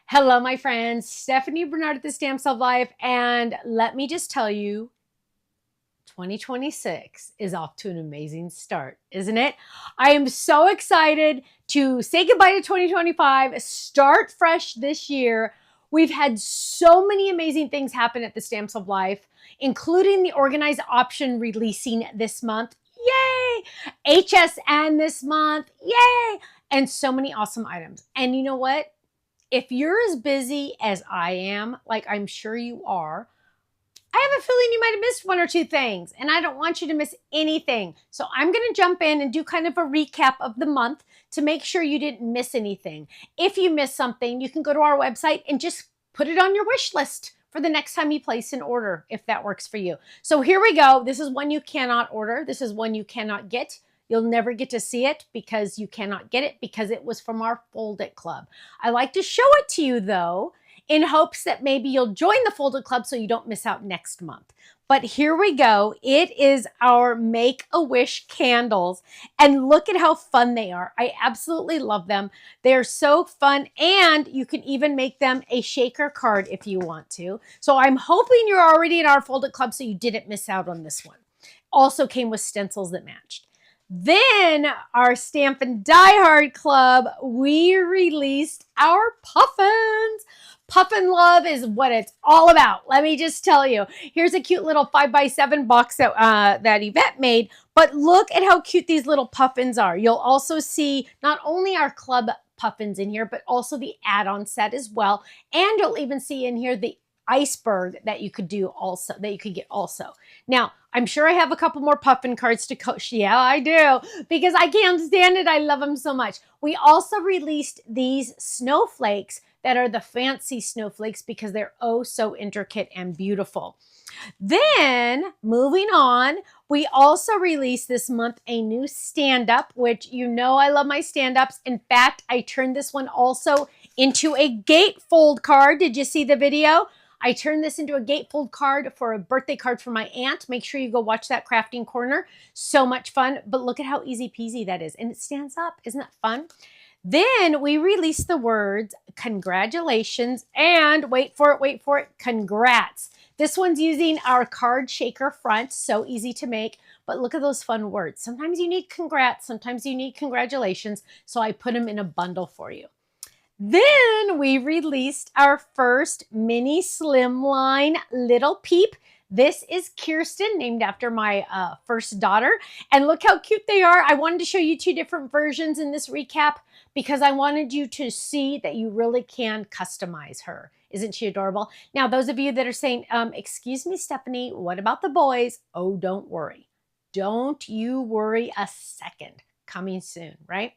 Hello, my friends. Stephanie Bernard at the Stamp Self Life. And let me just tell you, 2026 is off to an amazing start, isn't it? I am so excited to say goodbye to 2025, start fresh this year. We've had so many amazing things happen at the Stamps of Life, including the organized option releasing this month. Yay! HSN this month. Yay! And so many awesome items. And you know what? If you're as busy as I am, like I'm sure you are, I have a feeling you might have missed one or two things, and I don't want you to miss anything. So I'm going to jump in and do kind of a recap of the month to make sure you didn't miss anything. If you missed something, you can go to our website and just put it on your wish list for the next time you place an order, if that works for you. So here we go. This is one you cannot order. This is one you cannot get. You'll never get to see it because you cannot get it because it was from our Fold It Club. I like to show it to you though, in hopes that maybe you'll join the Fold It Club so you don't miss out next month. But here we go. It is our Make-A-Wish candles. And look at how fun they are. I absolutely love them. They're so fun. And you can even make them a shaker card if you want to. So I'm hoping you're already in our Fold It Club so you didn't miss out on this one. Also came with stencils that matched. Then our Stampin' Die Hard Club, we released our puffins. Puffin love is what it's all about. Let me just tell you. Here's a cute little 5x7 box that Yvette made, but look at how cute these little puffins are. You'll also see not only our club puffins in here, but also the add-on set as well. And you'll even see in here the iceberg that you could do also, that you could get also. Now, I'm sure I have a couple more puffin cards to coach. Yeah, I do, because I can't stand it. I love them so much. We also released these snowflakes that are the fancy snowflakes because they're oh so intricate and beautiful. Then, moving on, we also released this month a new stand-up, which you know I love my stand-ups. In fact, I turned this one also into a gatefold card. Did you see the video? I turned this into a gatefold card for a birthday card for my aunt. Make sure you go watch that crafting corner. So much fun, but look at how easy peasy that is. And it stands up. Isn't that fun? Then we released the words congratulations and wait for it, congrats. This one's using our card shaker front, so easy to make, but look at those fun words. Sometimes you need congrats, sometimes you need congratulations, so I put them in a bundle for you. Then we released our first mini slimline little peep. This is Kirsten, named after my first daughter. And look how cute they are. I wanted to show you two different versions in this recap because I wanted you to see that you really can customize her. Isn't she adorable? Now, those of you that are saying, excuse me, Stephanie, what about the boys? Oh, don't worry. Don't you worry a second. Coming soon, right?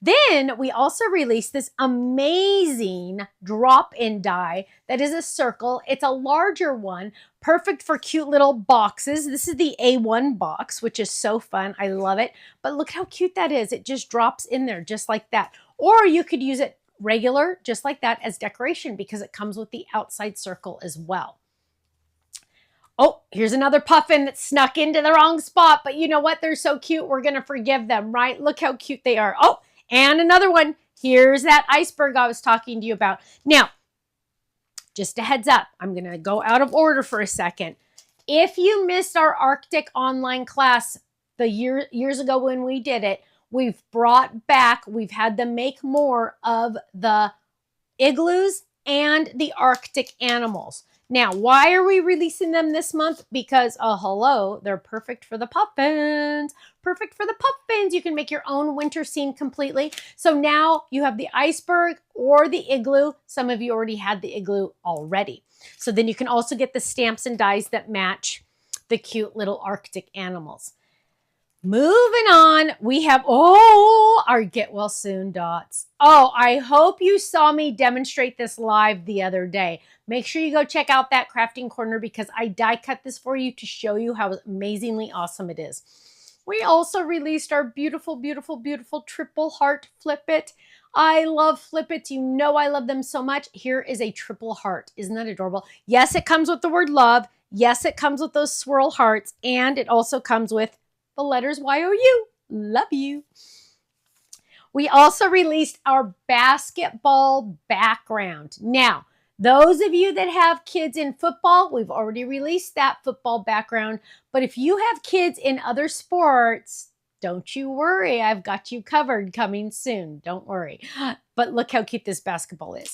Then we also released this amazing drop-in die that is a circle. It's a larger one, perfect for cute little boxes. This is the A1 box, which is so fun. I love it. But look how cute that is. It just drops in there just like that. Or you could use it regular, just like that, as decoration because it comes with the outside circle as well. Oh, here's another puffin that snuck into the wrong spot, but you know what? They're so cute. We're going to forgive them, right? Look how cute they are. Oh, and another one. Here's that iceberg I was talking to you about. Now, just a heads up. I'm going to go out of order for a second. If you missed our Arctic online class the years ago when we did it, we've brought back, we've had them make more of the igloos and the Arctic animals. Now, why are we releasing them this month? Because, oh, hello, they're perfect for the puffins. Perfect for the puffins. You can make your own winter scene completely. So now you have the iceberg or the igloo. Some of you already had the igloo already. So then you can also get the stamps and dies that match the cute little Arctic animals. Moving on, we have, our get well soon dots. Oh, I hope you saw me demonstrate this live the other day. Make sure you go check out that crafting corner because I die cut this for you to show you how amazingly awesome it is. We also released our beautiful, beautiful, beautiful triple heart flip it. I love flip it. You know I love them so much. Here is a triple heart. Isn't that adorable? Yes, it comes with the word love. Yes, it comes with those swirl hearts. And it also comes with the letters Y-O-U. Love you. We also released our basketball background. Now, those of you that have kids in football, we've already released that football background. But if you have kids in other sports, don't you worry. I've got you covered coming soon. Don't worry. But look how cute this basketball is.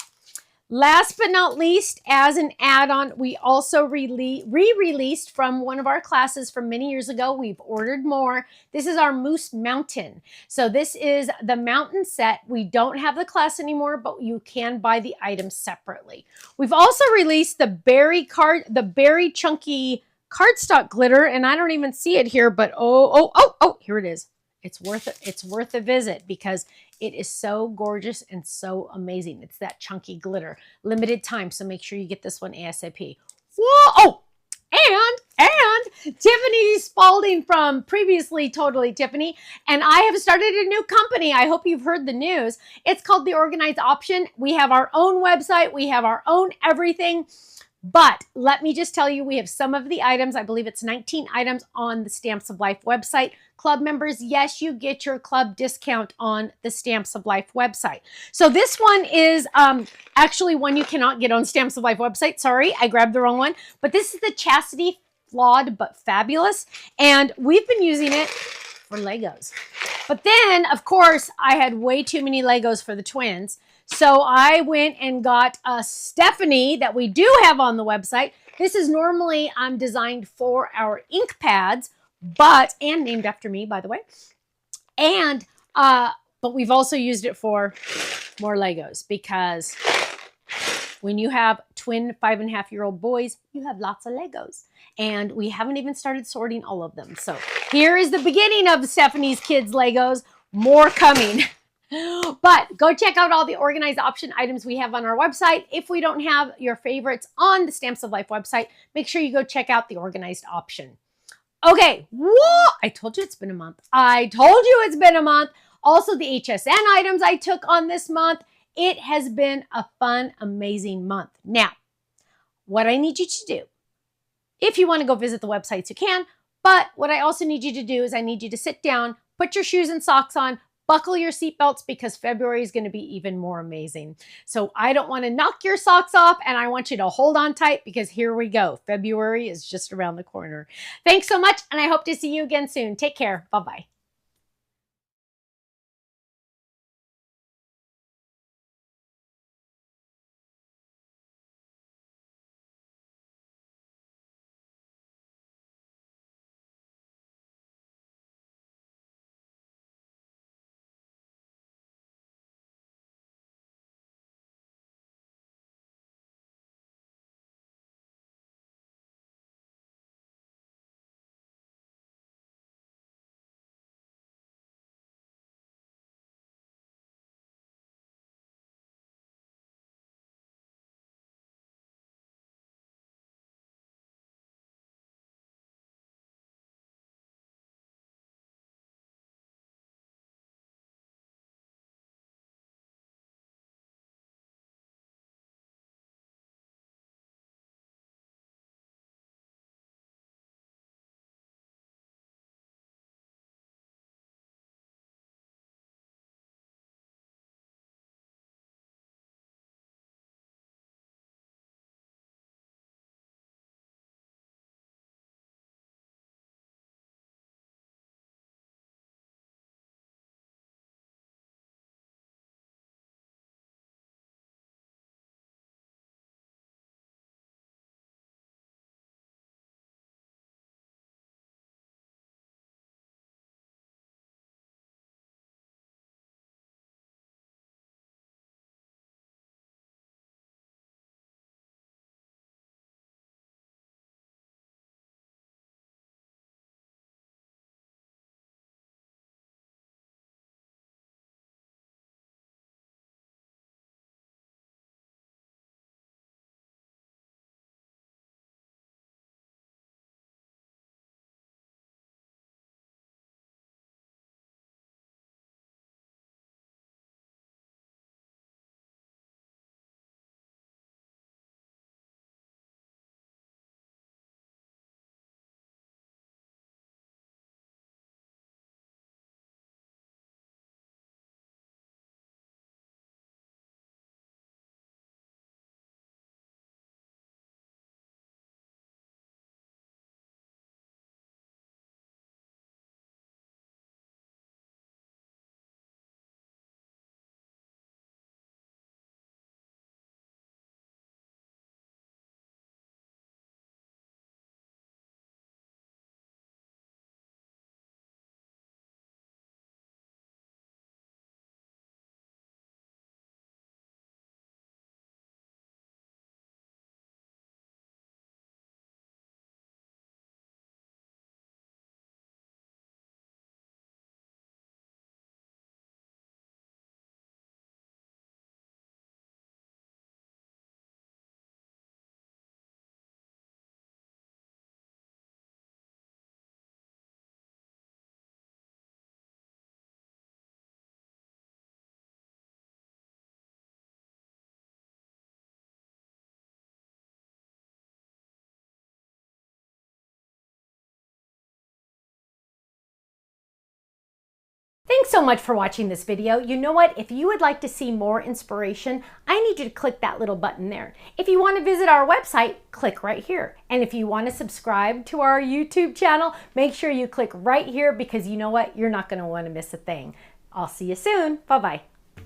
Last but not least, as an add-on, we also re-released from one of our classes from many years ago. We've ordered more. This is our Moose Mountain. So this is the mountain set. We don't have the class anymore, but you can buy the items separately. We've also released the berry chunky cardstock glitter, and I don't even see it here, but oh, here it is. It's worth a visit because it is so gorgeous and so amazing. It's that chunky glitter. Limited time, so make sure you get this one ASAP. Whoa! Oh, and Tiffany Spalding from previously Totally Tiffany, and I have started a new company. I hope you've heard the news. It's called The Organized Option. We have our own website. We have our own everything. But let me just tell you, we have some of the items. I believe it's 19 items on the Stamps of Life website. Club members, yes, you get your club discount on the Stamps of Life website. So this one is actually one you cannot get on Stamps of Life website. Sorry, I grabbed the wrong one. But this is the Chastity Flawed But Fabulous. And we've been using it for Legos. But then, of course, I had way too many Legos for the twins. So I went and got a Stephanie that we do have on the website. This is normally designed for our ink pads, and named after me, by the way. And, but we've also used it for more Legos because when you have twin 5.5-year-old boys, you have lots of Legos. And we haven't even started sorting all of them. So here is the beginning of Stephanie's Kids Legos. More coming. But go check out all the Organized Option items we have on our website. If we don't have your favorites on the Stamps of Life website, make sure you go check out the Organized Option. Okay, whoa! I told you it's been a month. Also, the HSN items I took on this month. It has been a fun, amazing month. Now, what I need you to do, if you want to go visit the websites, you can. But what I also need you to do is I need you to sit down, put your shoes and socks on, buckle your seatbelts because February is going to be even more amazing. So I don't want to knock your socks off and I want you to hold on tight because here we go. February is just around the corner. Thanks so much and I hope to see you again soon. Take care. Bye-bye. Thanks so much for watching this video. You know what? If you would like to see more inspiration, I need you to click that little button there. If you want to visit our website, click right here. And if you want to subscribe to our YouTube channel, make sure you click right here because you know what? You're not going to want to miss a thing. I'll see you soon. Bye-bye.